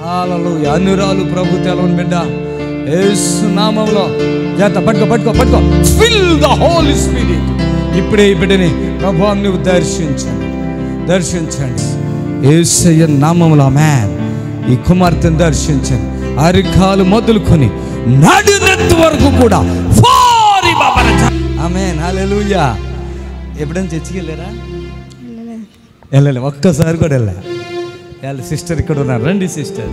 హల్లెలూయా. అన్యురాలు ప్రభు తెలవని బిడ్డ యేసు నామములో జాత పట్టుకో ఫిల్ ద హోలీ స్పిరిట్. ఇప్పుడే ఈ బిడ్డని ప్రభువా నువ్వు దర్శించండి యేసయ్య నామములో. ఆమేన్. ఈ కుమార్తెను దర్శించండి. అరికాలు మొదలుకొని నడునెత్తి వరకు కూడా ఆమేన్. హల్లెలూయా. ఎప్పుడైనా చర్చికి వెళ్ళారా? వెళ్ళలే. ఒక్కసారి కూడా వెళ్ళ. సిస్టర్ ఇక్కడ ఉన్నారు, రండి సిస్టర్.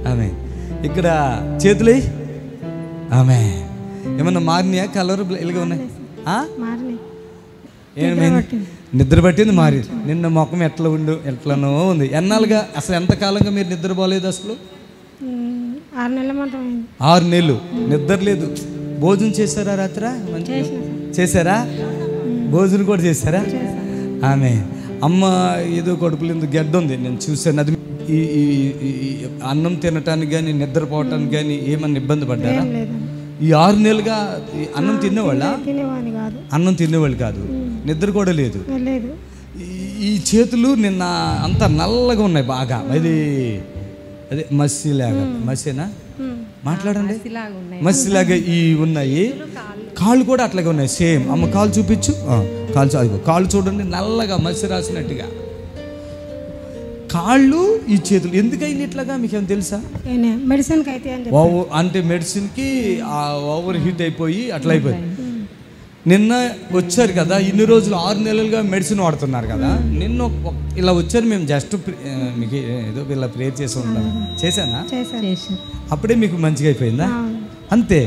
ఆమె ఇక్కడ చేతులు ఆమె ఏమన్నా మారినాయా? కలర్ ఇలాగ ఉన్నాయి. నిద్ర పట్టింది మారి. నిన్న ముఖం ఎట్లనో ఉంది. ఎన్నాళ్ళుగా అసలు ఎంతకాలంగా మీరు నిద్రపోలేదు? అసలు 6 నెలలు నిద్ర లేదు. భోజనం చేశారా? రాత్రి చేశారా? భోజనం కూడా చేశారా? ఆమె అమ్మ ఏదో కడుపులో గడ్డ ఉంది, నేను చూశాను. అది ఈ అన్నం తినటానికి కానీ నిద్రపోవటానికి కానీ ఏమన్నా ఇబ్బంది పడ్డారా? ఈ 6 నెలలుగా అన్నం తినేవాళ్ళ? అన్నం తినేవాళ్ళు కాదు, నిద్ర కూడా లేదు. ఈ చేతులు నిన్న అంత నల్లగా ఉన్నాయి బాగా. అదే మసిలాగా. మసేనా? మాట్లాడండి. మసిలాగా ఈ ఉన్నాయి. కాళ్ళు కూడా అట్లాగే ఉన్నాయి సేమ్. అమ్మ కాళ్ళు చూపించు. కాళ్ళు చూడండి, నల్లగా మసి రాసినట్టుగా కాళ్ళు, ఈ చేతులు. ఎందుకైంది ఇట్లాగా మీకేం తెలుసా? మెడిసిన్ అంటే మెడిసిన్కి ఓవర్ హీట్ అయిపోయి అట్లా అయిపోయింది. నిన్న వచ్చారు కదా, ఇన్ని రోజులు 6 నెలలుగా మెడిసిన్ వాడుతున్నారు కదా. నిన్న ఇలా వచ్చారు. మేము జస్ట్ మీకు ఏదో ఇలా ప్రేయర్ చేసి ఉంటాం. చేశానా? అప్పుడే మీకు మంచిగా అయిపోయిందా? అంతే.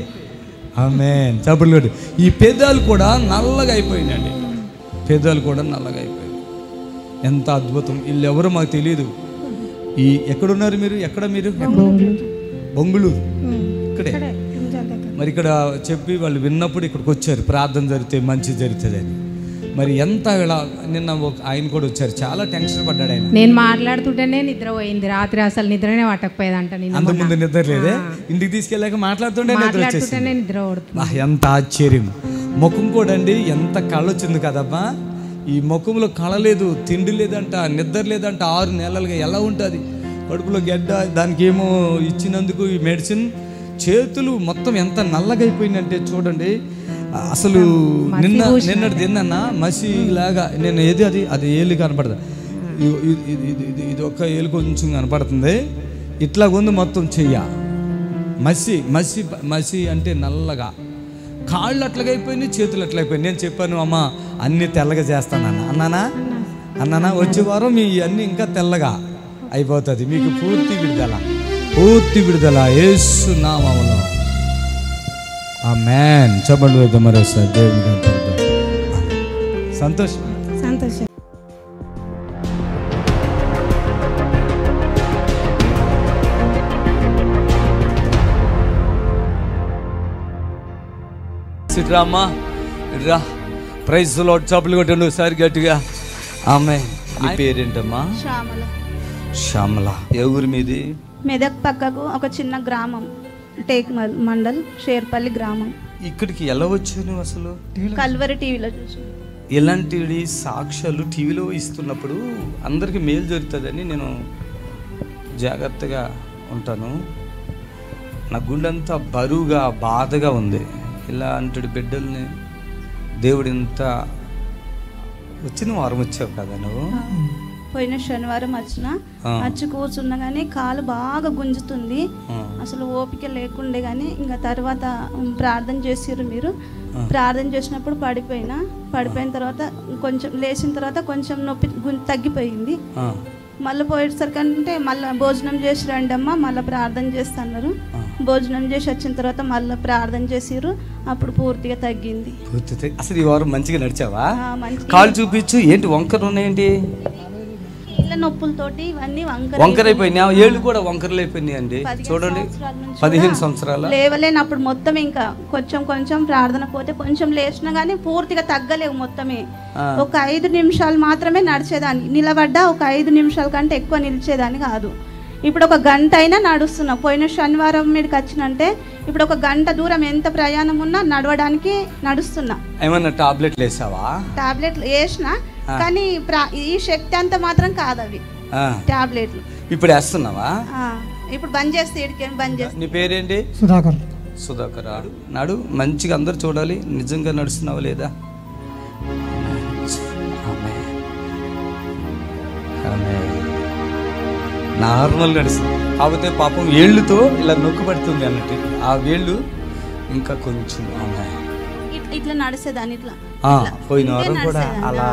ఆమేన్. చప్పట్లు. ఈ పెదాలు కూడా నల్లగా అయిపోయిందండి. పెదాలు కూడా నల్లగా అయిపోయింది. ఎంత అద్భుతం. వీళ్ళు ఎవరో మాకు తెలియదు. ఎక్కడున్నారు మీరు? ఎక్కడ మీరు? బొంగుళూరు. ఇక్కడే. మరి ఇక్కడ చెప్పి వాళ్ళు విన్నప్పుడు ఇక్కడికి వచ్చారు. ప్రార్థన జరిగితే మంచి జరుగుతుందని. మరి ఎంత నిన్న ఆయన కూడా వచ్చారు. చాలా టెన్షన్ పడ్డాడు ఆయన. నేను మాట్లాడుతుంటేనే నిద్ర పోయింది రాత్రి. అసలు నిద్రనే పట్టకపోయేదంట. అంతకుముందు నిద్ర లేదే? ఇంటికి తీసుకెళ్ళాక మాట్లాడుతుంటే నిద్ర వచ్చేసింది. నిద్ర పడుతుంది. ఎంత ఆశ్చర్యం. ముఖం కూడా అండి ఎంత కళ వచ్చింది కదమ్మా. ఈ ముఖంలో కళ లేదు, తిండి లేదంట, నిద్ర లేదంట. 6 నెలలుగా ఎలా ఉంటుంది? కడుపులో గడ్డ, దానికి ఏమో ఇచ్చినందుకు ఈ మెడిసిన్. చేతులు మొత్తం ఎంత నల్లగా అయిపోయిందంటే చూడండి. అసలు నిన్నటి తిన్నా మసిలాగా. నేను ఏది అది ఏలు కనపడదు. ఇది ఒక్క ఏలు కొంచెం కనపడుతుంది. ఇట్లా ఉంది మొత్తం చెయ్య. మసి అంటే నల్లగా. కాళ్ళు అట్లాగైపోయినాయి, చేతులు అట్లయిపోయినాయి. నేను చెప్పాను అమ్మ అన్నీ తెల్లగా చేస్తానన్న. అన్నానా? వచ్చే వారం మీ అన్నీ ఇంకా తెల్లగా అయిపోతుంది. మీకు పూర్తి విడుదల యేసు నామములో. ఆమేన్. చప్పట్లు కొడదాం మరోసారి దేవునికి. సంతోషం. రామ్మా రా. Praise Lord. చప్పట్లు కొట్టండి ఒకసారి గట్టిగా. ఆమేన్. మీ పేరేంటమ్మా? శ్యామల. ఏ ఊరి మీది? మెదక్ పక్కకు ఒక చిన్న గ్రామం, టేక్ మండల్, షేర్పల్లి గ్రామం. ఇక్కడికి ఎలా వచ్చాను అసలు? కల్వరి టీవీలో చూసి. ఇలాంటి సాక్ష్యాలు టీవీలో ఇస్తున్నప్పుడు అందరికీ మేలు జరుగుతుందని నేను జాగ్రత్తగా ఉంటాను. నా గుండెంతా బరువుగా బాధగా ఉంది. ఇలాంటి బిడ్డల్ని దేవుడు ఇంత వచ్చిన వారం వచ్చావు కదా నువ్వు. పోయిన శనివారం వచ్చి కూర్చున్నా కానీ కాలు బాగా గుంజుతుంది. అసలు ఓపిక లేకుండే కానీ ఇంకా తర్వాత ప్రార్థన చేసిర్రు మీరు. ప్రార్థన చేసినప్పుడు పడిపోయిన తర్వాత కొంచెం లేచిన తర్వాత కొంచెం నొప్పి తగ్గిపోయింది. మళ్ళీ పోయేసరికి అంటే మళ్ళీ భోజనం చేసి రండి అమ్మ, మళ్ళీ ప్రార్థన చేస్తున్నారు. భోజనం చేసి వచ్చిన తర్వాత మళ్ళీ ప్రార్థన చేసిర్రు. అప్పుడు పూర్తిగా తగ్గింది. అసలు ఈ వారం మంచిగా నడిచావా? కాలు చూపించు. ఏంటి వంకర ఉన్నాయేంటి? ఇలా నొప్పులతోటి ఇవన్నీ వంకరైపోయినాయి. ఏళ్ళు కూడా వంకరలు అయిపోయినాయి అండి. చూడండి 15 సంవత్సరాలు లేవలేనప్పుడు మొత్తం ఇంకా కొంచెం ప్రార్థన పోతే కొంచెం లేచినా కానీ పూర్తిగా తగ్గలేవు మొత్తమే. ఒక 5 నిమిషాలు మాత్రమే నడిచేదాన్ని. నిలబడ్డా ఒక 5 నిమిషాల కంటే ఎక్కువ నిలిచేదాన్ని కాదు. ఇప్పుడు 1 గంట అయినా నడుస్తున్నా. పోయిన శనివారం మీదకి వచ్చినంటే ఇప్పుడు 1 గంట దూరం ఎంత ప్రయాణం ఉన్నా నడవడానికి నడుస్తున్నా. ఏమన్నా టాబ్లెట్లు వేసావా? టాబ్లెట్లు వేసినా కానీ ఈ శక్తి అంతా మాత్రం కాదు. అవి టాబ్లెట్లు. ఇప్పుడు వేస్తున్నావా? ఇప్పుడు బంద్ చేస్తే బంద్ చేస్తే. నీ పేరేంటి? సుధాకర్. సుధాకర్. నాడు మంచిగా అందరు చూడాలి, నిజంగా నడుస్తున్నావా లేదా? నార్మల్ నడుస్తుంది, కాకపోతే పాపం వేళ్ళుతో ఇలా నొక్కు పడుతుంది అన్నట్టు. ఆ వేళ్ళు ఇంకా కొంచెం ఇట్లా నడిచేదాన్ని, ఇట్లా పోయిన వారం కూడా అలా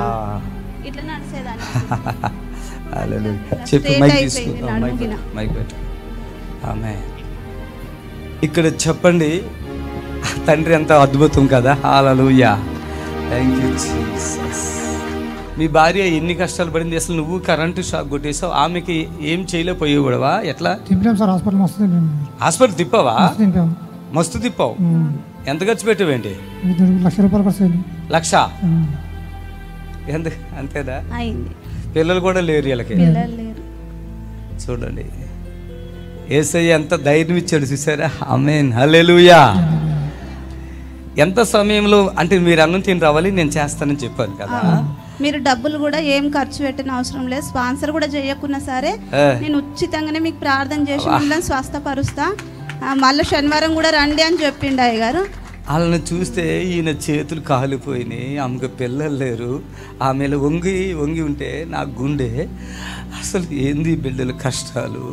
ఇట్లా నడిచేదాన్ని. చెప్పు, మైక్ తీసుకుంటా, మైక్ పెట్టు. ఆమె ఇక్కడ చెప్పండి, తండ్రి ఎంత అద్భుతం కదా. హల్లెలూయా, థ్యాంక్ యూ జీసస్. మీ భార్య ఎన్ని కష్టాలు పడింది, అసలు నువ్వు కరెంటు షాక్ కొట్టేసావు, ఆమెకి ఏం చేయలేకపోయేవాడవా? ఎట్లా? హాస్పిటల్ తిప్పావా? మస్తు తిప్పావు. ఎంత ఖర్చు పెట్టావేంటి? 1,00,000 రూపాయలు. 1,00,000? ఎంత? అంతేదా? పిల్లలు కూడా లేరు వీళ్ళకి. చూడండి, యేసయ్య ఎంత ధైర్యం ఇచ్చాడు చూసారా. ఆమేన్, హల్లెలూయా. ఎంత సమయంలో అంటే మీరు అన్నం తిని రావాలి, నేను చేస్తానని చెప్పాను కదా. మీరు డబ్బులు కూడా ఏం ఖర్చు పెట్టిన అవసరం లేదు, స్పాన్సర్ కూడా చేయకున్నా సరే నేను ఉచితంగానే మీకు ప్రార్థన చేసి మిమ్మల్ని స్వస్థపరుస్తా, మళ్ళీ శనివారం కూడా రండి అని చెప్పిండు అయ్య గారు. వాళ్ళని చూస్తే ఈయన చేతులు కాలిపోయినాయి, ఆమెకు పిల్లలు లేరు, ఆమెలో వంగి వంగి ఉంటే నా గుండె అసలు ఏంది బిడ్డల కష్టాలు,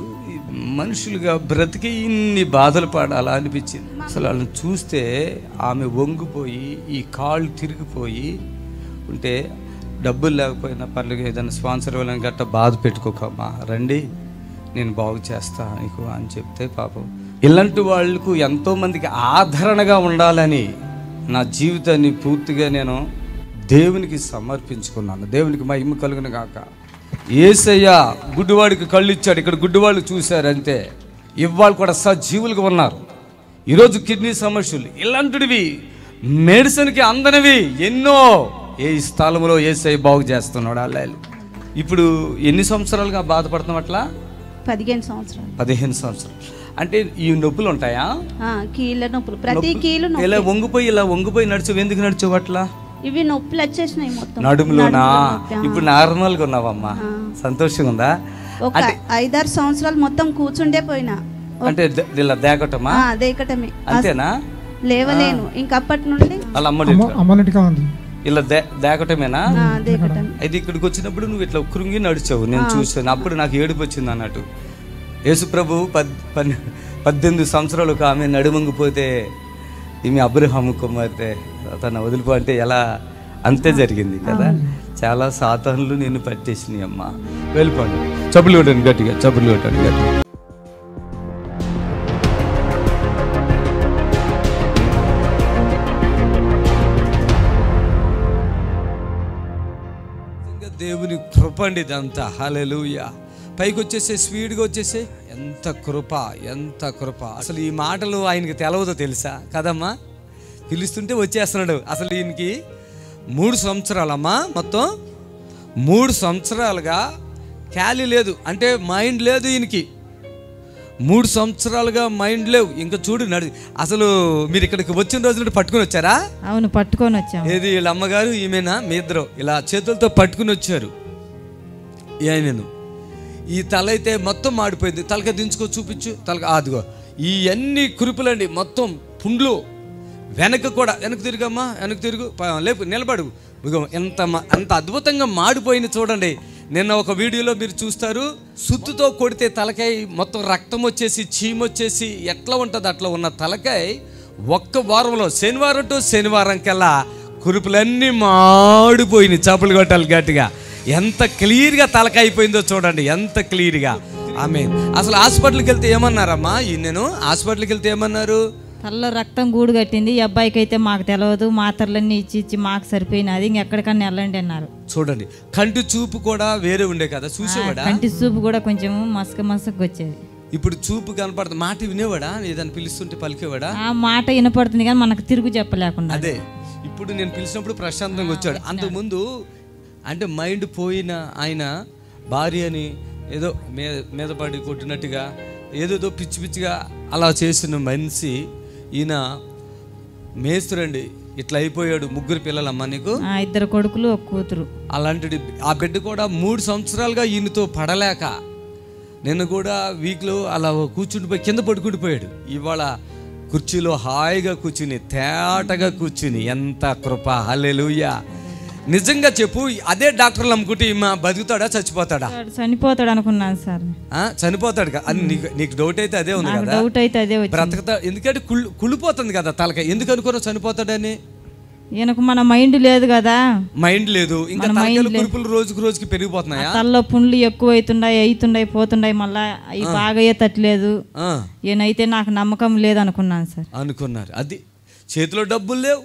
మనుషులుగా బ్రతికి ఇన్ని బాధలు పడాలా అనిపించింది. అసలు వాళ్ళని చూస్తే ఆమె వంగిపోయి ఈ కాళ్ళు తిరిగిపోయి ఉంటే, డబ్బులు లేకపోయినా పర్లేదు, ఏదైనా స్పాన్సర్ ఇవ్వాలని గట్ట బాధ పెట్టుకోకమ్మా, రండి నేను బాగు చేస్తా నీకు అని చెప్తే, పాపం ఇలాంటి వాళ్ళకు ఎంతోమందికి ఆదరణగా ఉండాలని నా జీవితాన్ని పూర్తిగా నేను దేవునికి సమర్పించుకున్నాను. దేవునికి మహిమ కలుగును గాక. యేసయ్య గుడ్డివాడికి కళ్ళు ఇచ్చాడు, ఇక్కడ గుడ్డివాళ్ళు చూశారంతే, ఇవాళ కూడా సజీవులుగా ఉన్నారు. ఈరోజు కిడ్నీ సమస్యలు ఇలాంటివి మెడిసిన్కి అందనివి ఎన్నో ఏ స్థలంలో యేసయ్య బాగు చేస్తున్నాడు. అలా ఇప్పుడు ఎన్ని సంవత్సరాలుగా బాధపడుతున్నాం? అట్లా 15 సంవత్సరాలు. 15 సంవత్సరాలు. అంటే ఈ నొప్పులు ఉంటాయా? కీళ్ళ నొప్పులు, ప్రతి కీలు ఇలా వంగిపోయి నడిచావు. ఎందుకు నడిచావు అట్లా? ఇవి నొప్పులు వచ్చేసినాయి మొత్తం నడుములోనా. ఇప్పుడు నార్మల్ గా ఉన్నావమ్మా, సంతోషంగా ఉందా? ఒక 5-6 సంవత్సరాలు మొత్తం కూర్చుండే పోయినా. అంటే ఇలా దేకటమా? దేకటమే. అంతేనా? లేవలేను ఇంకప్పటి నుండి. వాళ్ళ అమ్మటిగా ఉంది ఇలా దేకటమేనా? అయితే ఇక్కడికి వచ్చినప్పుడు నువ్వు ఇట్లా కృంగి నడిచావు, నేను చూసాను. అప్పుడు నాకు ఏడుపు వచ్చింది అన్నట్టు. యేసు ప్రభు 18 సంవత్సరాలకు ఆమె నడుమంగిపోతే ఈమె అబ్రహాము కుమార్తె తన వదిలిపో అంటే ఎలా, అంతే జరిగింది కదా. చాలా సాతానులు నిన్ను పట్టేసినాయి అమ్మా. వెళ్ళిపోండి, చప్పులు కొట్టండి గట్టిగా, చప్పులు కొట్టండి గట్టిగా. దేవుని కృప అండి ఇదంతా. హల్లెలూయా. పైకి వచ్చేసే, స్పీడ్గా వచ్చేసే, ఎంత కృప, ఎంత కృప. అసలు ఈ మాటలు ఆయనకి తెలవదో తెలుసా కదమ్మా. పిలుస్తుంటే వచ్చేస్తున్నాడు. అసలు ఈయనకి 3 సంవత్సరాలమ్మా, మొత్తం 3 సంవత్సరాలుగా ఖాళీ లేదు, అంటే మైండ్ లేదు ఈయనకి. 3 సంవత్సరాలుగా మైండ్ లేవు. ఇంకా చూడు అసలు మీరు ఇక్కడికి వచ్చిన రోజు నుండి పట్టుకుని వచ్చారా? అవును, పట్టుకొని వచ్చాము. ఏది వీళ్ళ అమ్మగారు ఈమెనా? మీ ఇద్దరు ఇలా చేతులతో పట్టుకుని వచ్చారు ఆయనను. ఈ తల అయితే మొత్తం మాడిపోయింది. తలక దించుకో, చూపించు తలక. అదిగో ఇవన్నీ కురుపులండి, మొత్తం పుండ్లు. వెనక కూడా, వెనక్కి తిరుగమ్మా, వెనక్కి తిరుగు, లేపు, నిలబడు. ఎంత అద్భుతంగా మాడిపోయింది చూడండి. నిన్న ఒక వీడియోలో మీరు చూస్తారు, సుత్తుతో కొడితే తలకాయ మొత్తం రక్తం వచ్చేసి చీమొచ్చేసి ఎట్లా ఉంటుంది అట్లా ఉన్న తలకాయ ఒక్క వారంలో, శనివారం టు శనివారం కల్లా కురుపులన్నీ మాడిపోయినాయి. చప్పులు కొట్టాలి గట్టిగా. ఎంత క్లియర్గా తలకాయ అయిపోయిందో చూడండి, ఎంత క్లియర్గా. ఆమేన్. అసలు హాస్పిటల్కి వెళ్తే ఏమన్నారమ్మా? నేను హాస్పిటల్కి వెళ్తే ఏమన్నారు? తలలో రక్తం గూడు కట్టింది, ఈ అబ్బాయికి అయితే మాకు తెలియదు, మాత్రలన్నీ ఇచ్చి మాకు సరిపోయినది, ఇంకెక్కడికన్నా వెళ్ళండి అన్నారు. చూడండి, కంటి చూపు కూడా వేరే ఉండే కదా, చూసేవాడా? కంటి చూపు కూడా కొంచెం మసకగా వచ్చేది. ఇప్పుడు చూపు కనపడుతుంది. మాట వినేవాడా? ఏదైనా పిలుస్తుంటే పలికేవాడా? ఆ మాట వినపడుతుంది కానీ మనకు తిరుగు చెప్పలేకుండా. అదే ఇప్పుడు నేను పిలిచినప్పుడు ప్రశాంతంగా వచ్చాడు. అంతకుముందు అంటే మైండ్ పోయిన ఆయన భార్యని ఏదో మీద పడి కొట్టినట్టుగా ఏదేదో పిచ్చి పిచ్చిగా అలా చేసిన మనిషి ఈయన మేస్తురండి. ఇట్లా అయిపోయాడు. 3 పిల్లలమ్మా నీకు? 2 కొడుకులు 1 కూతురు. అలాంటి ఆ బిడ్డ కూడా 3 సంవత్సరాలుగా ఈయనతో పడలేక నిన్ను కూడా వీక్లో అలా కూర్చుండిపోయి కింద పడుకుండిపోయాడు. ఇవాళ కుర్చీలో హాయిగా కూర్చుని తేటగా కూర్చుని, ఎంత కృప! హల్లెలూయా. నిజంగా చెప్పు, అదే డాక్టర్లు అమ్ముకుంటే బతుకుతాడా చచ్చిపోతాడా? చనిపోతాడు అనుకున్నాను సార్. చనిపోతాడు కదా, నీకు డౌట్ అయితే అదే ఉంది కదా? డౌట్ అయితే అదే బ్రతకతా, ఎందుకంటే కుళ్ళిపోతుంది కదా తలకాయ. ఎందుకు అనుకున్నావు చనిపోతాడని? ఈయనకు మన మైండ్ లేదు కదా. మైండ్ లేదు, ఇంకా తలకాయల కురుపులు రోజుకు రోజుకి పెరిగిపోతున్నాయా? తలలో పుండ్లు ఎక్కువ అవుతుండయి పోతుండయి, మళ్ళా అవి బాగా అయ్యేటట్లేదు. ఈయనైతే నాకు నమ్మకం లేదు అనుకున్నాను సార్. అనుకున్నారు. అది చేతిలో డబ్బులు లేవు,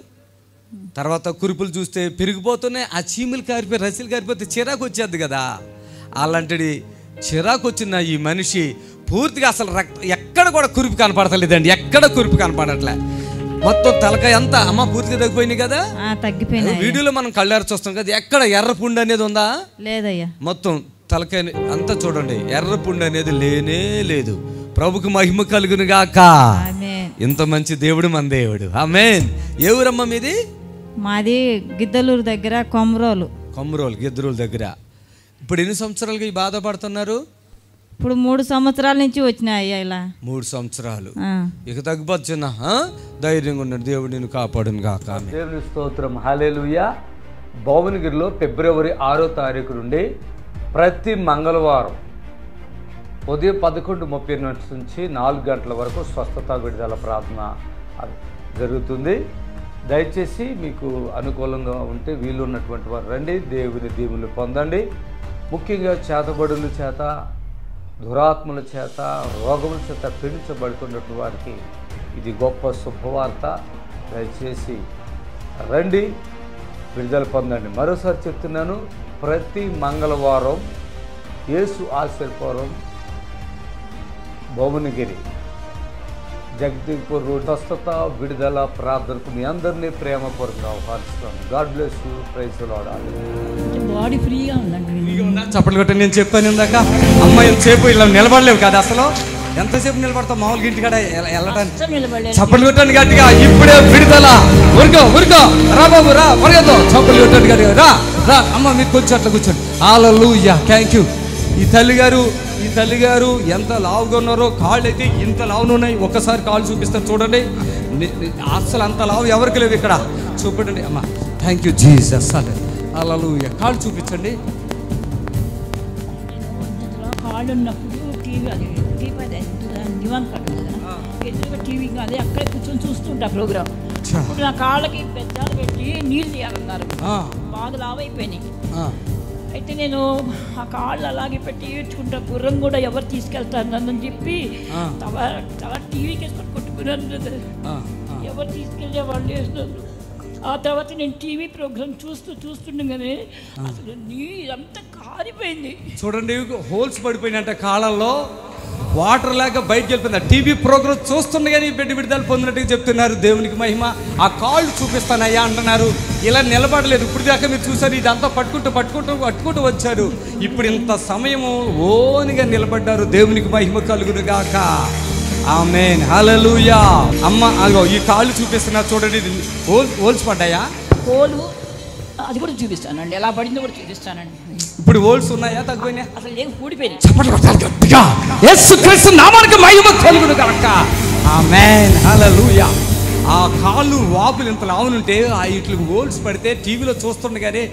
తర్వాత కురుపులు చూస్తే పెరిగిపోతున్నాయి. ఆ చీములు కారిపోయి రసీలు కారిపోతే చిరాకు వచ్చేది కదా. అలాంటిది చిరాకు వచ్చిన ఈ మనిషి పూర్తిగా అసలు ఎక్కడ కూడా కురుపు కనపడతలేదండి. ఎక్కడ కురుపు కనపడట్లే. మొత్తం తలకాయ అంతా అమ్మ పూర్తిగా తగ్గిపోయినాయి కదా. తగ్గిపోయినాయి. వీడియోలో మనం కళ్ళారు చూస్తాం కదా, ఎక్కడ ఎర్ర పుండు అనేది ఉందా? లేదయ్యా. మొత్తం తలకాయ అంతా చూడండి, ఎర్ర పుండు అనేది లేనే లేదు. ప్రభుకు మహిమ కలుగును గాక. ఇంత మంచి దేవుడు మన దేవుడు. ఆమేన్. ఏ ఊరమ్మ మీది? మాది గిద్దలూరు దగ్గర కొమరోలు. గిద్దలూరు దగ్గర. ఇప్పుడు ఎన్ని సంవత్సరాలుగా ఈ బాధపడుతున్నారు? ఇప్పుడు 3 సంవత్సరాల నుంచి వచ్చినాయి. ఇలా 3 సంవత్సరాలు. ఇక తగ్గిపోతున్నా ధైర్యంగా ఉన్నాడు. దేవుడు నిన్ను కాపాడును గాక. దేవుని స్తోత్రం. హల్లెలూయా. భువనగిరిలో ఫిబ్రవరి 6వ తారీఖు నుండి ప్రతి మంగళవారం ఉదయం 11:30 నుంచి 4 గంటల వరకు స్వస్థత విడుదల ప్రార్థన జరుగుతుంది. దయచేసి మీకు అనుకూలంగా ఉంటే వీలు ఉన్నటువంటి వారు రండి, దేవుని దీవులు పొందండి. ముఖ్యంగా చేతబడుల చేత, దురాత్మల చేత, రోగముల చేత పీడించబడుతున్నటువంటి వారికి ఇది గొప్ప శుభవార్త. దయచేసి రండి, విడుదల పొందండి. మరోసారి చెప్తున్నాను, ప్రతి మంగళవారం యేసు ఆశీర్వాదం భువనగిరి జగదీపూర్ రోడ్ స్వస్థత విడుదల ప్రార్థనకు మీ అందరినీ ప్రేమపూర్వకంగా ఆహ్వానిస్తున్నాను. God bless you. Praise the Lord. Body ఫ్రీగా ఉందండి. చప్పట్లు కొట్టి నేను చెప్పాను ఇందాక, అమ్మాయి సేపు ఇలా నిలబడలేవు కదా. అసలు ఎంతసేపు నిలబడతావు? మామూలుగా ఇంటికాడ వెళ్ళడానికి చప్పట్లు కొట్టండి గట్టిగా. ఇప్పుడే విడుదల. ఉరుకో రా బాబు, రా పరిగెత్తో. చప్పట్లు కొట్టండి గట్టిగా. రా అమ్మ, మీరు కొంచెం అట్లా కూర్చోండి. హల్లెలూయా. Thank you. ఈ తల్లి గారు ఎంత లావుగా ఉన్నారో, కాళ్ళు అయితే ఇంత లావులు ఉన్నాయి. ఒక్కసారి కాళ్ళు చూపిస్తారు చూడండి. అసలు అంత లావు ఎవరికి లేవు ఇక్కడ. చూపండి అమ్మ. Thank you Jesus. హల్లెలూయా. కాళ్ళు చూపించండి. కాళ్ళు ఉన్నప్పుడు టీవీ అదే అక్కడే కూర్చొని చూస్తుంటా ప్రోగ్రామ్. ఇప్పుడు నా కాళ్ళకి పెద్దాలు పెట్టి నీళ్ళు తీయాలన్నారు. బాగా లావైపోయినాయి. అయితే నేను ఆ కాళ్ళు అలాగే పెట్టి ఏడ్చుకుంటా, గుర్రం కూడా ఎవరు తీసుకెళ్తారు నన్ను చెప్పి తల టీవీకి వేసుకొని కొట్టుకున్నాను. ఎవరు తీసుకెళ్ళే వాళ్ళు వేసినారు. ఆ తర్వాత నేను టీవీ ప్రోగ్రామ్ చూస్తుండగానే అసలు నీరంతా కారిపోయింది. చూడండి, హోల్స్ పడిపోయినట్ట కాళ్ళల్లో, వాటర్ లేక బయటకు వెళ్ళిపోయింది. టీవీ ప్రోగ్రామ్ చూస్తుండగానే బిడ్డ విడుదల పొందినట్టుగా చెప్తున్నారు. దేవునికి మహిమ. ఆ కాళ్ళు చూపిస్తానయ్యా అంటున్నారు. ఇలా నిలబడలేదు. ఇప్పుడు దాకా మీరు చూసారు, ఇదంతా పట్టుకుంటూ వచ్చారు. ఇప్పుడు ఇంత సమయము ఓనిగా నిలబడ్డారు. దేవునికి మహిమ కలుగును గాక. ఆమేన్. హల్లెలూయా. అమ్మ అగో ఈ కాళ్ళు చూపిస్తున్నారు చూడండి. హోల్స్ పడ్డాయా? హోలు అది కూడా చూపిస్తానండి, ఎలా పడిందో కూడా చూపిస్తానండి. ఇప్పుడు హోల్స్ ఉన్నాయా? తగ్గిపోయినా? అసలు ఏం కూడిపోయినాయి. యేసుక్రీస్తు నామమునకు మహిమ కలుగును గాక. ఆమేన్. హల్లెలూయా. ఆ కాళ్ళు వాపులు ఇంత లావునుంటే ఇట్లా హోల్స్ పడితే టీవీలో చూస్తుండగానే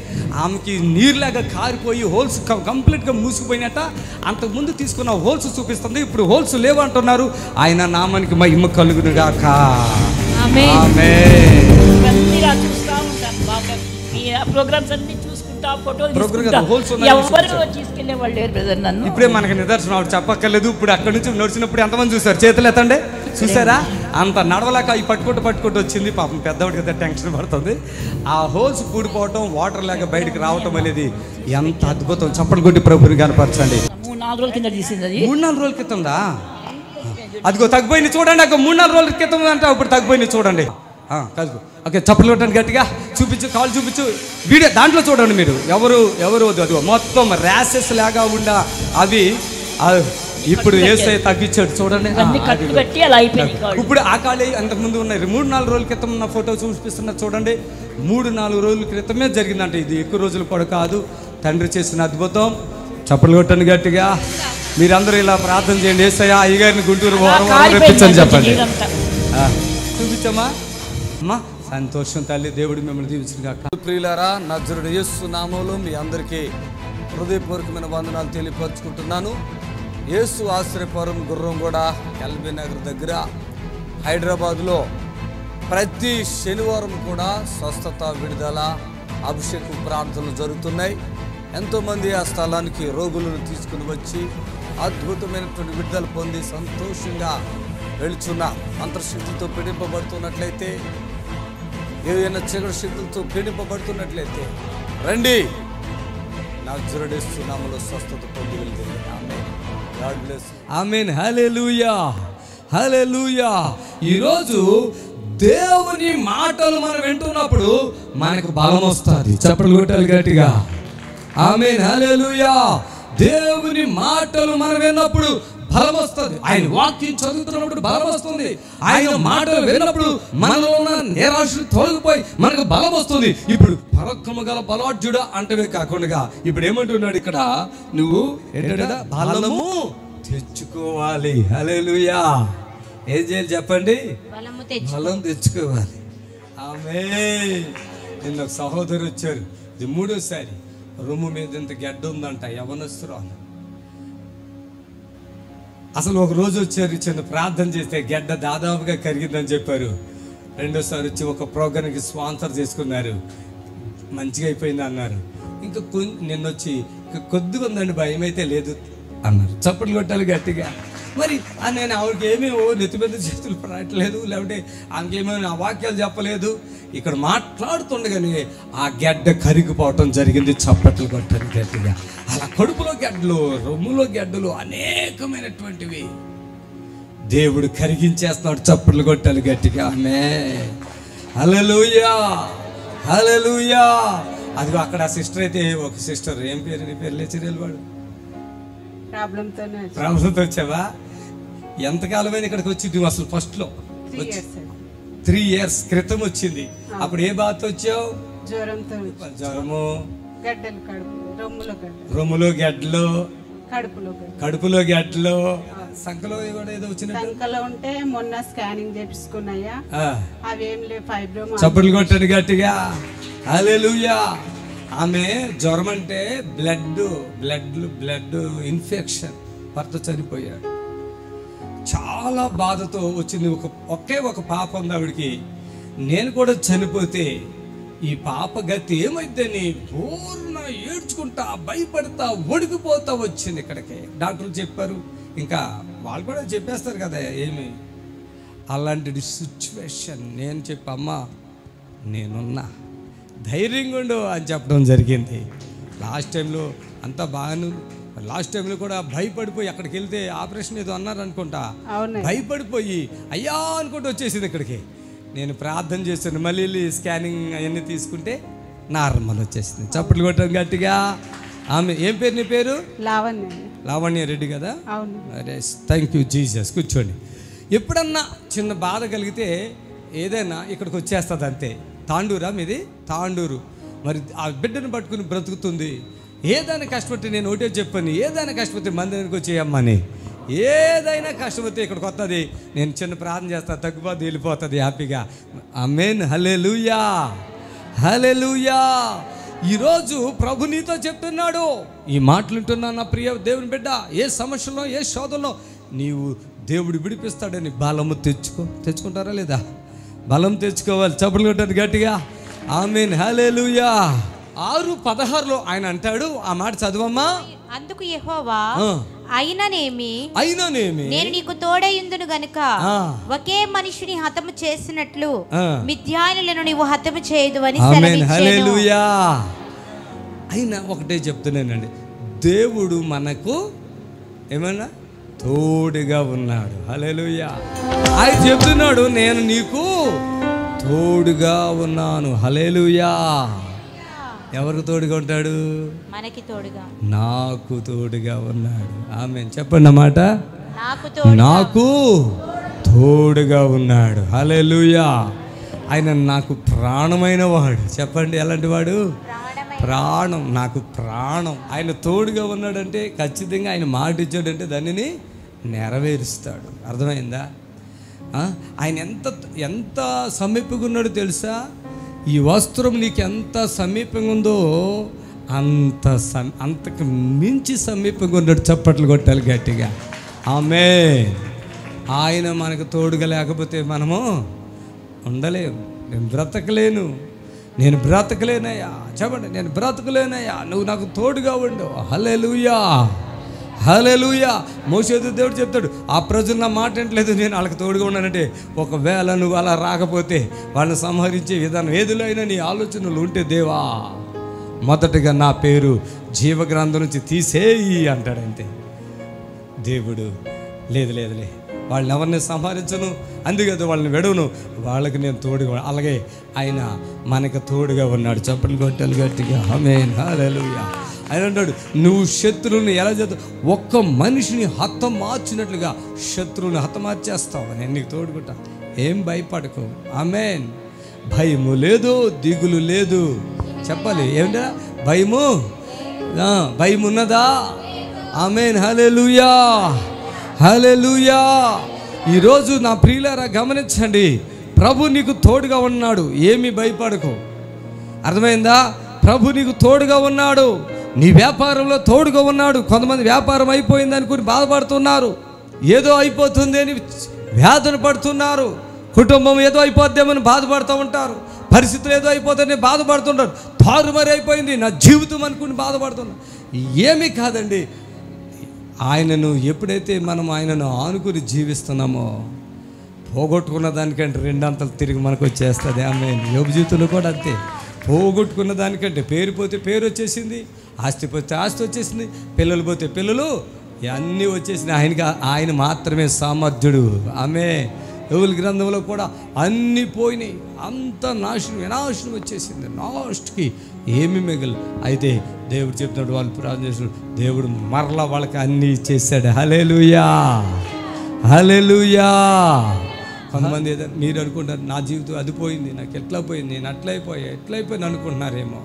ఆమెకి నీరులాగా కారిపోయి హోల్స్ కంప్లీట్గా మూసుకుపోయినట్ట. అంతకుముందు తీసుకున్న హోల్స్ చూపిస్తుంది. ఇప్పుడు హోల్స్ లేవంటున్నారు. ఆయన నామానికి మహిమ కలుగును గాక. ఆమేన్. చూస్తా ఉంటాను బాగా ప్రోగ్రామ్స్ అన్ని చూసుకుంటా, ఫోటోలు తీసుకెళ్లే వాళ్ళు లేరు బ్రదర్. నన్ను ఇప్పుడే మనకు నిదర్శనం ఆవిడ చెప్పక్కర్లేదు. ఇప్పుడు అక్కడి నుంచి నడిచినప్పుడు ఎంతమంది చూసారు? చేతులు ఎత్తండి. చూసారా? అంత నడవలేక అవి పట్టుకుంటూ వచ్చింది. పాపం పెద్దవాడికి అయితే టెన్షన్ పడుతుంది. ఆ హోల్స్ పూడిపోవటం, వాటర్ లేక బయటకు రావటం అనేది ఎంత అద్భుతం. చప్పట్లు కొట్టి ప్రభుని కనపరచండి. 3-4 రోజుల కింద తీసింది. అది 3-4 రోజుల క్రితందా? అదిగో తగ్గిపోయింది చూడండి. అక్కడ 3-4 రోజుల క్రితం అంటే ఇప్పుడు తగ్గిపోయింది చూడండి. కలుపు. ఓకే, చప్పట్లు కొట్టండి గట్టిగా. చూపించు, కాళ్ళు చూపించు. వీడియో దాంట్లో చూడండి మీరు. ఎవరు వద్దు. అదిగో మొత్తం ర్యాషెస్ లాగా ఉండా అవి ఇప్పుడు యేసయ్య తగ్గించాడు చూడండి. అన్ని కట్లు కట్టి అలా అయిపోయింది కాళ్ళు. ఇప్పుడు ఆ కాళ్ళు అంతకుముందు ఉన్నాయి. 3-4 రోజుల క్రితం ఉన్న ఫోటో చూపిస్తున్నారు చూడండి. 3-4 రోజుల క్రితమే జరిగిందంట. ఇది ఎక్కువ రోజులు కూడా కాదు. తండ్రి చేసిన అద్భుతం. చప్పట్లు కొట్టండి గట్టిగా. మీరందరూ ఇలా ప్రార్థన చేయండి. యేసయ్య అయ్యగారిని గుంటూరు రప్పించని చెప్పండి. చూపించమ్మా అమ్మా. సంతోషం తల్లి. దేవుడు మిమ్మల్ని దీవించును గాక. ప్రియులారా, నజరుడు యేసు నామములో మీ అందరికీ హృదయపూర్వకమైన వందనాలు తెలియపరుచుకుంటున్నాను. యేసు ఆశ్రయపురం గుర్రంగూడ ఎల్బీ నగర్ దగ్గర హైదరాబాద్లో ప్రతి శనివారం కూడా స్వస్థత, విడుదల, అభిషేకం ప్రార్థనలు జరుగుతున్నాయి. ఎంతోమంది ఆ స్థలానికి రోగులను తీసుకుని వచ్చి అద్భుతమైనటువంటి విడుదల పొంది సంతోషంగా వెళుచున్న అంతర్శక్తులతో పీడింపబడుతున్నట్లయితే, ఏదైనా చీకటి శక్తులతో పీడింపబడుతున్నట్లయితే రండి. నజరేయుడు యేసు నామములో స్వస్థత పొంది వెళ్తుంది. Amen. God bless. Amen. Hallelujah, hallelujah. ఈరోజు దేవుని మాటలు మనం వింటున్నప్పుడు మనకు బలం వస్తుంది. చప్పట్లు కొట్టాలి గట్టిగా. ఆమేన్. హల్లెలూయా. దేవుని మాటలు మనం విన్నప్పుడు బలం వస్తుంది. ఆయన వాక్యం చదువుతున్నప్పుడు బలం వస్తుంది. ఆయన మాటలు విన్నప్పుడు మనలో ఉన్న నిరాశలు తొలగిపోయి మనకు బలం వస్తుంది. ఇప్పుడు పరక్రమ గల బలాఢ్యుడా అంటవే కాకుండా ఇప్పుడు ఏమంటున్నాడు ఇక్కడ, నువ్వు ఏంటంటే బలము తెచ్చుకోవాలి. హల్లెలూయా. ఏం చేయాలి చెప్పండి? బలం తెచ్చుకోవాలి. ఆమేన్. నిన్న ఒక సహోదరు వచ్చారు. ఇది 3వసారి. రొమ్ము మీద ఇంత గడ్డ ఉందంట. యవనస్తురాలు. అసలు ఒక రోజు వచ్చారు, చిన్న ప్రార్థన చేస్తే గడ్డ దాదాపుగా కరిగిందని చెప్పారు. 2వసారి వచ్చి ఒక ప్రోగ్రామ్కి స్పాన్సర్ చేసుకున్నారు. మంచిగా అయిపోయింది అన్నారు. ఇంకా నిన్న వచ్చి ఇంకా కొద్దిగా ఉందండి, భయం అయితే లేదు అన్నారు. చప్పట్లు కొట్టాలి గట్టిగా. మరి నేను ఆవిడకి ఏమేమో నెత్తి మీద చేతులు పడట్లేదు, లేకుంటే ఆమెకేమో ఆ వాక్యాలు చెప్పలేదు. ఇక్కడ మాట్లాడుతుండగానే ఆ గడ్డ కరిగిపోవటం జరిగింది. చప్పట్లు కొట్టాలి గట్టిగా. అలా కడుపులో గడ్డలు, రొమ్ములో గడ్డలు అనేకమైనటువంటివి దేవుడు కరిగించేస్తున్నాడు. చప్పట్లు కొట్టాలి గట్టిగా. ఆమేన్. హల్లెలూయా, హల్లెలూయా. అదిగో అక్కడ ఆ సిస్టర్ అయితే, ఒక సిస్టర్, ఏం పేరు నీ పేరు? లేచిరేలు వాడు ప్రాబ్లంతో వచ్చావా? ఎంతకాలమైనా ఇక్కడికి వచ్చి నువ్వు అసలు ఫస్ట్లో 3 years క్రితం వచ్చింది. అప్పుడు ఏ బాధతో వచ్చావు? జ్వరము, రొమ్ములో గడ్డలు, కడుపులో గడ్డలు, సంకలో కూడా ఏదో వచ్చినట్టు ఉంటే మొన్న స్కానింగ్ చేపించుకున్నాయా, అవేం లేవు, ఫైబ్రోమా. చప్పట్లు కొట్టండి గట్టిగా. హల్లెలూయా. ఆమె జ్వరం అంటే బ్లడ్ ఇన్ఫెక్షన్. భర్త చనిపోయాడు. చాలా బాధతో వచ్చింది. ఒకే ఒక పాప ఉంది ఆవిడికి. నేను కూడా చనిపోతే ఈ పాప గతి ఏమైందని పూర్ణ ఏడ్చుకుంటా, భయపడతా, ఒడిగిపోతా వచ్చింది ఇక్కడికి. డాక్టర్లు చెప్పారు, ఇంకా వాళ్ళు కూడా చెప్పేస్తారు కదా ఏమి. అలాంటి సిచ్యువేషన్ నేను చెప్పమ్మా, నేనున్నా, ధైర్యంగా ఉండు అని చెప్పడం జరిగింది. లాస్ట్ టైంలో అంతా బాగానే, లాస్ట్ టైంలో కూడా భయపడిపోయి అక్కడికి వెళ్తే ఆపరేషన్ ఏదో అన్నారు అనుకుంటా, భయపడిపోయి అయ్యా అనుకుంటూ వచ్చేసింది ఇక్కడికి. నేను ప్రార్థన చేశాను, మళ్ళీ వెళ్ళి స్కానింగ్ అవన్నీ తీసుకుంటే నార్మల్ వచ్చేసింది. చప్పట్లు కొట్టాను గట్టిగా. ఆమె ఏం పేరు? నీ పేరు? లావణ్య రెడ్డి కదా? Thank you Jesus. కూర్చోండి. ఎప్పుడన్నా చిన్న బాధ కలిగితే ఏదైనా ఇక్కడికి వచ్చేస్తుంది అంతే. తాండూరా మీది? తాండూరు. మరి ఆ బిడ్డను పట్టుకుని బ్రతుకుతుంది. ఏదైనా కష్టపడితే, నేను ఒకటే చెప్పాను, ఏదైనా కష్టపడితే మందిరానికి వచ్చేయమ్మని. ఏదైనా కష్టపడితే ఇక్కడికి వస్తుంది. నేను చిన్న ప్రార్థన చేస్తా, తగ్గిపోతుంది, వెళ్ళిపోతుంది హ్యాపీగా. ఆమేన్. Hallelujah, hallelujah. ఈరోజు ప్రభు నీతో చెప్తున్నాడు. ఈ మాటలు వింటున్నా నా ప్రియ దేవుని బిడ్డ, ఏ సమస్యలో, ఏ శోధనలో నీవు దేవుడు విడిపిస్తాడని బలము తెచ్చుకుంటారా లేదా? బలం తెచ్చుకోవాలి. చప్పట్లు కొట్టండి గట్టిగా. ఆమేన్. హల్లెలూయా. 6:16 ఆయన అంటాడు, ఆ మాట చదవమ్మా. అందుకు యెహోవా అయిననేమి నేను నీకు తోడైయుందును గనుక ఒకే మనిషిని హతము చేసినట్లు మిద్యానులను నీవు హతము చేయదు అని సెలవిచ్చెను. హల్లెలూయా. అయినా ఒకటే చెప్తున్నానండి, దేవుడు మనకు ఏమన్నా తోడుగా ఉన్నాడు. హల్లెలూయా. ఆయన చెప్తున్నాడు, నేను నీకు తోడుగా ఉన్నాను. హల్లెలూయా. ఎవరికి తోడుగా ఉంటాడు? మనకి తోడుగా, నాకు తోడుగా ఉన్నాడు. ఆమేన్ చెప్పండి అన్నమాట. నాకు తోడుగా ఉన్నాడు. హల్లెలూయా. ఆయన నాకు ప్రాణమైన వాడు. చెప్పండి, ఎలాంటి వాడు? ప్రాణం, నాకు ప్రాణం. ఆయన తోడుగా ఉన్నాడంటే ఖచ్చితంగా ఆయన మాట ఇచ్చాడంటే దానిని నెరవేరుస్తాడు. అర్థమైందా? ఆయన ఎంత సమీపంగా ఉన్నాడో తెలుసా? ఈ వస్త్రం నీకు ఎంత సమీపంగా ఉందో అంతకు మించి సమీపంగా ఉన్నాడు. చప్పట్లు కొట్టాలి గట్టిగా. ఆమేన్. ఆయన మనకు తోడుగా లేకపోతే మనము ఉండలేము. నేను బ్రతకలేనయ్యా. చెప్పండి, నేను బ్రతకలేనయ్యా, నువ్వు నాకు తోడుగా ఉండు. హల్లెలూయా, హల్లెలూయా. మోషేతో దేవుడు చెప్తాడు, ఆ ప్రజలు నా మాట వినట్లేదు, నేను వాళ్ళకి తోడుగా ఉన్నానంటే, ఒకవేళ నువ్వు అలా రాకపోతే వాళ్ళని సంహరించే విధానం ఏదిలో అయినా నీ ఆలోచనలు ఉంటే, దేవా మొదటగా నా పేరు జీవగ్రంథం నుంచి తీసేయి అంటాడంతే. దేవుడు లేదులే, వాళ్ళని ఎవరిని సంహరించను, అందుకని వాళ్ళని విడవను, వాళ్ళకి నేను తోడుగా. అలాగే ఆయన మనకు తోడుగా ఉన్నాడు. చప్పట్లు కొట్టాలి గట్టిగా. ఆమేన్, హల్లెలూయా. ఆయన అంటాడు, నువ్వు శత్రువుని ఎలా చేస్తావు? ఒక్క మనిషిని హతమార్చినట్లుగా శత్రువుని హతమార్చేస్తావు. నేను నీకు తోడుకుంటా, ఏం భయపడకు. ఆమేన్. భయము లేదు, దిగులు లేదు. చెప్పాలి, ఏమిటా? భయం ఉన్నదా? ఆమేన్, హల్లెలూయా, హల్లెలూయా. ఈరోజు నా ప్రియులారా గమనించండి, ప్రభు నీకు తోడుగా ఉన్నాడు, ఏమీ భయపడకు. అర్థమైందా? ప్రభు నీకు తోడుగా ఉన్నాడు, నీ వ్యాపారంలో తోడుగా ఉన్నాడు. కొంతమంది వ్యాపారం అయిపోయింది అనుకుని బాధపడుతున్నారు, ఏదో అయిపోతుంది అని వేదన పడుతున్నారు. కుటుంబం ఏదో అయిపోద్దేమని బాధపడుతూ ఉంటారు, పరిస్థితులు ఏదో అయిపోతాయని బాధపడుతుంటారు. తారుమారు అయిపోయింది నా జీవితం అనుకుని బాధపడుతున్నారు. ఏమీ కాదండి, ఆయనను ఎప్పుడైతే మనం ఆయనను ఆనుకుని జీవిస్తున్నామో పోగొట్టుకున్న దానికంటే రెండంతలు తిరిగి మనకు వచ్చేస్తుంది. ఆమేన్. యోబు జీవితంలో కూడా అంతే. పోగొట్టుకున్న దానికంటే పేరు పోతే పేరు వచ్చేసింది, ఆస్తి పోతే ఆస్తి వచ్చేసింది, పిల్లలు పోతే పిల్లలు అన్నీ వచ్చేసినాయి. ఆయన మాత్రమే సామర్థ్యుడు. ఆమె యోబు గ్రంథంలో కూడా అన్నీ పోయినాయి, అంత వినాశనం వచ్చేసింది. లాస్ట్కి ఏమి మిగలు. అయితే దేవుడు చెప్తున్నాడు, వాళ్ళు ప్రార్థన చేస్తున్నాడు, దేవుడు మరలా వాళ్ళకి అన్నీ ఇచ్చేసాడు. హల్లెలూయా, హల్లెలూయా. కొంతమంది ఏదైనా మీరు అనుకుంటారు, నా జీవితం అది పోయింది, నాకు ఎట్లా పోయింది, నేను ఎట్లయిపోయాను అనుకుంటున్నారేమో.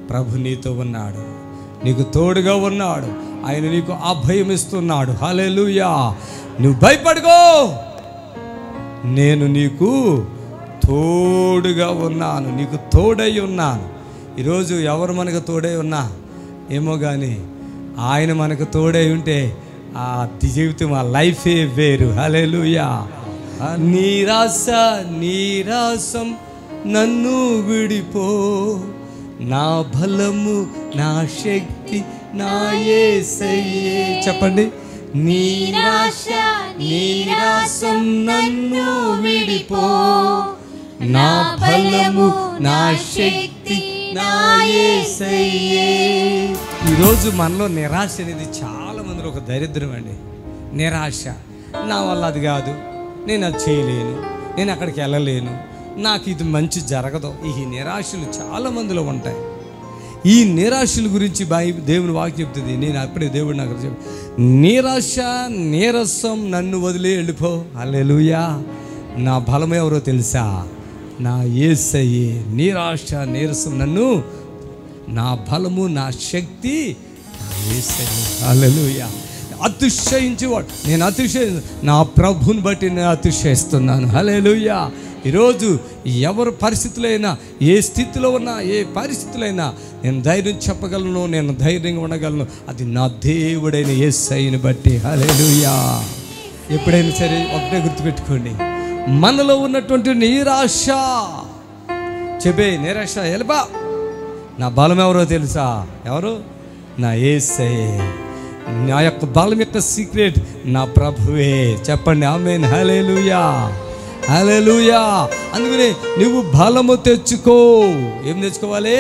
ప్రభు నీతో ఉన్నాడు, నీకు తోడుగా ఉన్నాడు, ఆయన నీకు అభయం ఇస్తున్నాడు. హల్లెలూయా. నువ్వు భయపడుకో, నేను నీకు తోడుగా ఉన్నాను, నీకు తోడై ఉన్నాను. ఈరోజు ఎవరు మనకు తోడై ఉన్నా ఏమో కానీ ఆయన మనకు తోడై ఉంటే ఆ జీవితం, ఆ లైఫే వేరు. హల్లెలూయా. నీరాసం నన్ను విడిపో, నా బలము నా శక్తి నా యేసయ్యే. చెప్పండి, నీరాసం నన్ను విడిపో, నా బలము నా శక్తి నా యేసయ్యే. ఈరోజు మనలో నిరాశ అనేది చాలా మందిలో ఒక దరిద్రం అండి. నిరాశ, నా వల్ల అది కాదు, నేను అది చేయలేను, నేను అక్కడికి వెళ్ళలేను, నాకు ఇది మంచి జరగదు. ఈ నిరాశలు చాలా మందిలో ఉంటాయి. ఈ నిరాశల గురించి దేవుని వాక్యం చెప్తుంది. నేను అప్పుడే దేవుడు నాకు చెప్పు, నీరసం నన్ను వదిలే వెళ్ళిపో. హల్లెలూయా. నా బలం ఎవరో తెలుసా? నా యేసయ్యే. నీరసం నన్ను, నా బలము నా శక్తి నా యేసయ్యే. హల్లెలూయా. అతిశయించేవాడు నేను నా ప్రభుని బట్టి నేను అతిశయిస్తున్నాను. హల్లెలూయా. ఈరోజు ఎవరి పరిస్థితులైనా, ఏ స్థితిలో ఉన్నా, ఏ పరిస్థితులైనా నేను ధైర్యం చెప్పగలను, నేను ధైర్యంగా ఉండగలను. అది నా దేవుడైన యేసయ్యని బట్టి. హల్లెలూయా. ఎప్పుడైనా సరే ఒకటే గుర్తుపెట్టుకోండి, మనలో ఉన్నటువంటి నిరాశ, నిరాశ ఎలబా, నా బలం ఎవరో తెలుసా? ఎవరు? నా యేసయ్యే. నా యొక్క బలం యొక్క సీక్రెట్ నా ప్రభువే. చెప్పండి, ఆమేన్, హల్లెలూయా, హల్లెలూయా. అందుకని నువ్వు బలము తెచ్చుకో. ఏం తెచ్చుకోవాలి?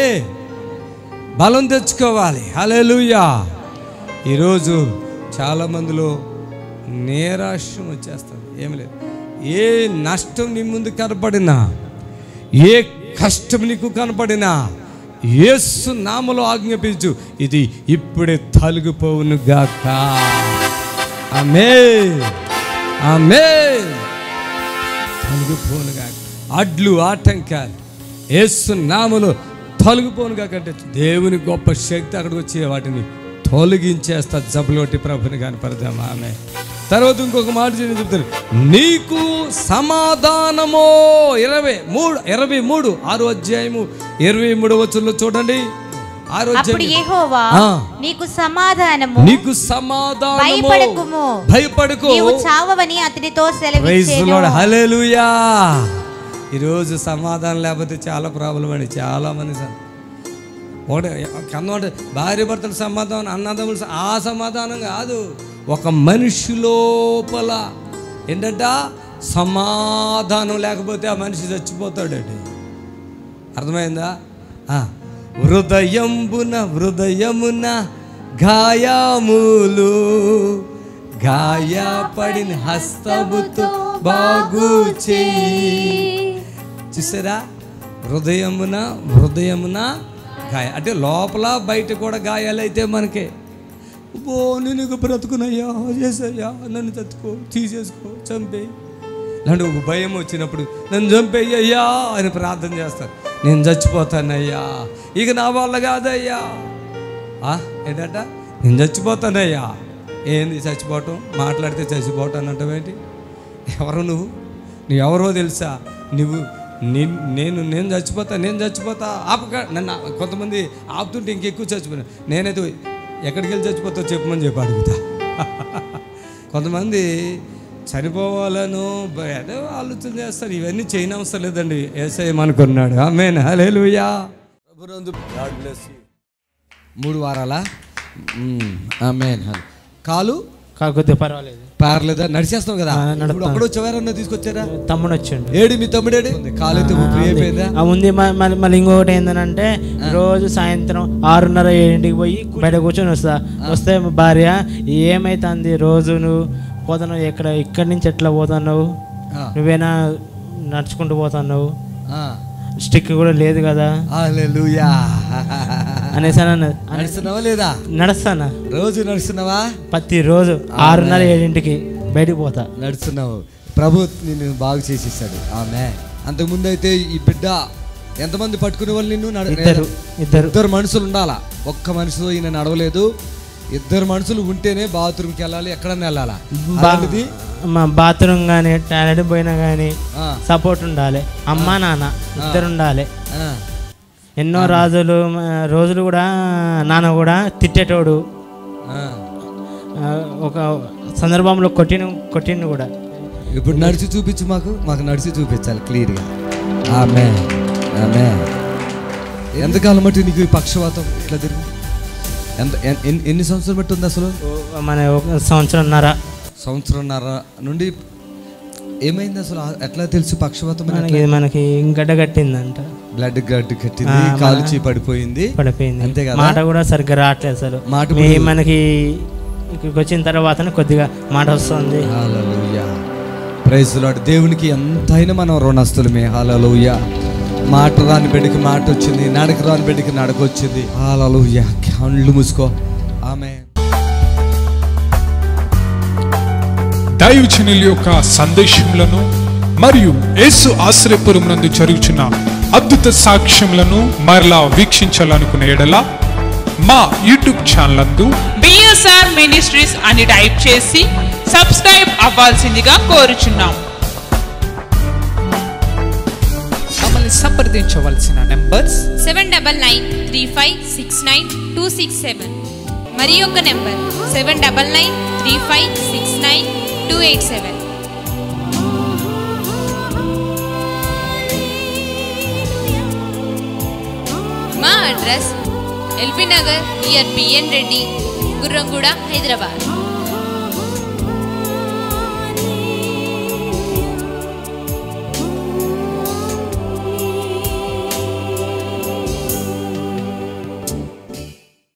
బలం తెచ్చుకోవాలి. హల్లెలూయా. ఈరోజు చాలామందిలో నిరాశం వచ్చేస్తుంది. ఏమి లేదు, ఏ నష్టం నీ ముందు కనపడినా, ఏ కష్టం నీకు కనపడినా, యేసు నామములో ఆజ్ఞాపించు, ఇది ఇప్పుడే తొలగిపోవును గాక. ఆమేన్, ఆమేన్. తొలగిపోవును గాక. అడ్లు ఆటంకాలు యేసు నామములో తొలగిపోను కాకంటే దేవుని గొప్ప శక్తి అక్కడికి వచ్చి వాటిని తొలగించేస్తా. జబ్బులోటి ప్రభుని కనపడదాం. ఆమె తర్వాత ఇంకొక మాట చెప్తారు, నీకు సమాధానమో. 23 6వ అధ్యాయము 23వ వచనంలో చూడండి. అప్పుడు యెహోవా నీకు సమాధానము, నీకు సమాధానము, భయపడకుము, భయపడకు, నీవు చావవని అతనితో సెలవిచ్చెను. హల్లెలూయా. ఈరోజు సమాధానం లేకపోతే చాలా ప్రాబ్లం అండి. చాలా మంది కన్నమాట భార్య భర్తల సమాధానం, అన్నదమ్ములు ఆ సమాధానం కాదు. ఒక మనిషి లోపల ఏంటంట సమాధానం లేకపోతే ఆ మనిషి చచ్చిపోతాడండి. అర్థమైందా? హృదయమున గాయములు, గాయపడిన హస్తముతో బాగు చేయి. చూసారా? హృదయమున గాయ అంటే లోపల బయట కూడా గాయాలైతే మనకే. ఓ నేను బ్రతుకునయ్యా, చేసయ్యా, నన్ను తట్టుకో, తీసేసుకో, చంపేయి. అంటే ఒక భయం వచ్చినప్పుడు నన్ను చంపేయ్యా అని ప్రార్థన చేస్తారు. నేను చచ్చిపోతానయ్యా, ఇక నా వల్ల కాదయ్యా. ఏంటంట? నేను చచ్చిపోతానయ్యా. ఏంది చచ్చిపోవటం? మాట్లాడితే చచ్చిపోవటం అంటావేంటి? ఎవరు నువ్వు ఎవరో తెలుసా? నేను చచ్చిపోతా ఆపక. నన్ను కొంతమంది ఆపుతుంటే ఇంకెక్కువ చచ్చిపోయినా. నేనైతే ఎక్కడికి వెళ్ళి చచ్చిపోతావు చెప్పమని చెప్పి అడుగుతా. కొంతమంది చనిపోవాలను ఏదో ఆలోచన చేస్తారు. ఇవన్నీ చేయనవసరం లేదండి. యేసయ్య అనుకున్నాడు. ఆమేన్, హల్లెలూయా. ప్రభునందు గాడ్ బ్లెస్ యు. 3 వారాలా? ఆమేన్. కాలు కాకపోతే పర్వాలేదా? నడిచేస్తావు కదా. అప్పుడు వచ్చేవారన్నా తీసుకొచ్చారా? తమ్ముడు వచ్చాడు. ఏడు మీ తమ్ముడేడు? కాలైతే అయిపోయిందా? ఉంది. మళ్ళీ ఇంకొకటి ఏంటంటే రోజు సాయంత్రం 6:30-7 పోయి బయట కూర్చొని వస్తే భార్య ఏమైతుంది రోజు నువ్వు పోతున్నావు, ఇక్కడి నుంచి ఎట్లా పోతున్నావు, నువ్వేనా నడుచుకుంటూ పోతున్నావు, స్టిక్ కూడా లేదు కదా అనేసి నడుస్తున్నావా లేదా? నడుస్తానా? రోజు నడుస్తున్నావా? ప్రతిరోజు 6:30-7 బయటికి పోతా. నడుస్తున్నావు. ప్రభు నిన్ను బాగు చేసేసాడు. ఆమె అంతకుముందు అయితే ఈ బిడ్డ ఎంతమంది పట్టుకునే వాళ్ళు నిన్ను? ఇద్దరు మనుషులు ఉండాలా. ఒక్క మనిషితో ఈయన నడవలేదు. 2 మనుషులు ఉంటేనే బాత్రూమ్కి వెళ్ళాలి, ఎక్కడన్నా వెళ్ళాలా. బాత్రూమ్ కానీ టాయిలెట్ పోయినా కానీ సపోర్ట్ ఉండాలి. అమ్మా నాన్న ఇద్దరు ఉండాలి. ఎన్నో రోజులు కూడా నాన్న కూడా తిట్టేటోడు. ఒక సందర్భంలో కొట్టిండు కూడా. ఇప్పుడు నడిచి చూపించు, మాకు నడిచి చూపించాలి క్లియర్గా. ఆమేన్, ఆమేన్. ఎంతకాలం బట్టి నీకు పక్షవాతం ఇట్లా తిరిగి? ఎన్ని సంవత్సరాలు బట్టి ఉంది అసలు? మన 1 సంవత్సరంన్నర నుండి ఏమైంది అసలు? ఎట్లా తెలుసు పక్షవాతం? మనకి గడ్డ కట్టిందంట, బ్లడ్ గడ్డ కట్టింది, కాలుచి పడిపోయింది. అంతే కదా. మాట కూడా సరిగ్గా రావట్లేదు అసలు. మనకి ఇక్కడికి వచ్చిన తర్వాత కొద్దిగా మాట వస్తుంది. హల్లెలూయా, ప్రైజ్ ది లార్డ్. దేవునికి ఎంతైనా మనం రుణస్తులమే. హల్లెలూయా. మాట రాని బిడ్డకి మాట వచ్చింది, నడక రాని బిడ్డకి నడక వచ్చింది. హల్లెలూయా. కళ్ళు మూసుకో. ఆమేన్. దైవ ఛానల్ యొక్క సందేశములను మరియు యేసు ఆశ్రయపురం నందు జరుగుచున్న అద్భుత సాక్ష్యములను మరలా వీక్షించాలనుకునే ఎడల మా యూట్యూబ్ ఛానల్ నందు బిఎస్ఆర్ మినిస్ట్రీస్ అని టైప్ చేసి సబ్స్క్రైబ్ అవ్వాల్సిందిగా కోరుచున్నాం. మమ్మల్ని సంప్రదించవలసిన నంబర్స్ 7993569267 మరి ఒక నెంబర్ 7993569287. మా address LB Nagar near BN Reddy, Gurramguda, Hyderabad.